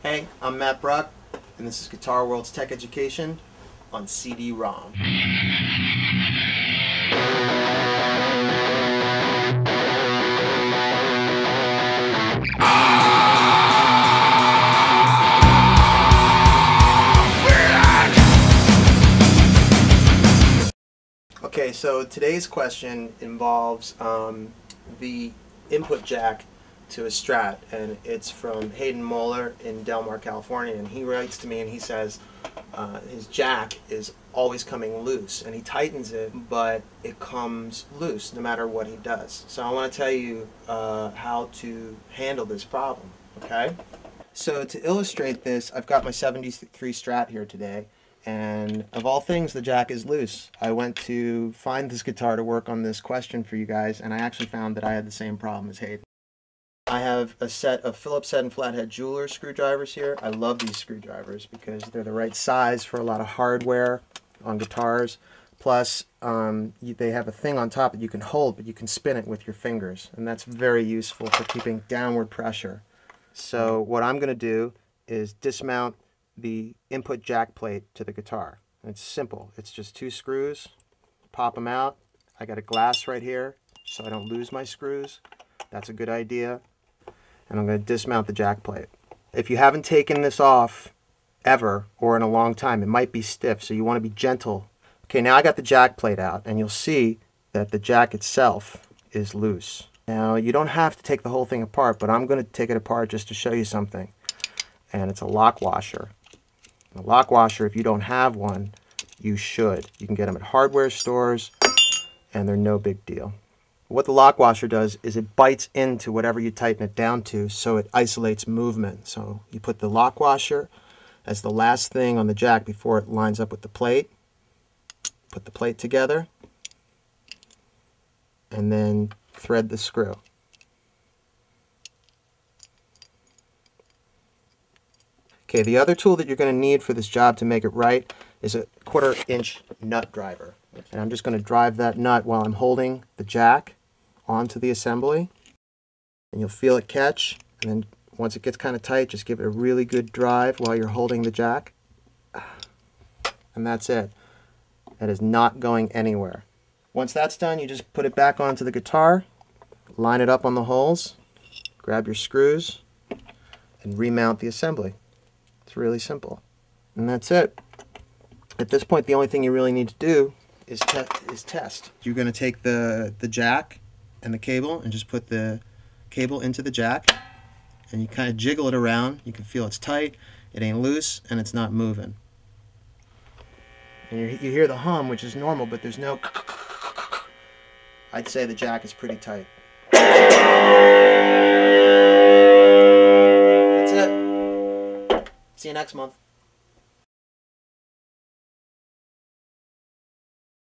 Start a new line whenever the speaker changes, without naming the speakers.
Hey, I'm Matt Bruck, and this is Guitar World's Tech Education on CD-ROM. Okay, so today's question involves the input jack to a Strat, and it's from Hayden Moeller in Del Mar, California, and he writes to me and he says his jack is always coming loose, and he tightens it, but it comes loose no matter what he does. So I want to tell you how to handle this problem, okay? So to illustrate this, I've got my 73 Strat here today, and of all things, the jack is loose. I went to find this guitar to work on this question for you guys, and I actually found that I had the same problem as Hayden. I have a set of Phillips head and flathead jeweler screwdrivers here. I love these screwdrivers because they're the right size for a lot of hardware on guitars. Plus, they have a thing on top that you can hold, but you can spin it with your fingers, and that's very useful for keeping downward pressure. So what I'm going to do is dismount the input jack plate to the guitar. And it's simple. It's just two screws. Pop them out. I got a glass right here so I don't lose my screws. That's a good idea. And I'm going to dismount the jack plate. If you haven't taken this off ever or in a long time, it might be stiff, so you want to be gentle. Okay, now I got the jack plate out, and you'll see that the jack itself is loose. Now, you don't have to take the whole thing apart, but I'm going to take it apart just to show you something. And it's a lock washer. A lock washer, if you don't have one, you should. You can get them at hardware stores, and they're no big deal. What the lock washer does is it bites into whatever you tighten it down to, so it isolates movement. So you put the lock washer as the last thing on the jack before it lines up with the plate. Put the plate together, and then thread the screw. Okay, the other tool that you're going to need for this job to make it right is a 1/4 inch nut driver. And I'm just going to drive that nut while I'm holding the jack onto the assembly. And you'll feel it catch. And then once it gets kind of tight, just give it a really good drive while you're holding the jack. And that's it. That is not going anywhere. Once that's done, you just put it back onto the guitar, line it up on the holes, grab your screws, and remount the assembly. It's really simple. And that's it. At this point, the only thing you really need to do is test. You're going to take the jack and the cable and just put the cable into the jack, and you kind of jiggle it around. You can feel it's tight, it ain't loose, and it's not moving. And you hear the hum, which is normal, but there's no... I'd say the jack is pretty tight. That's it. See you next month.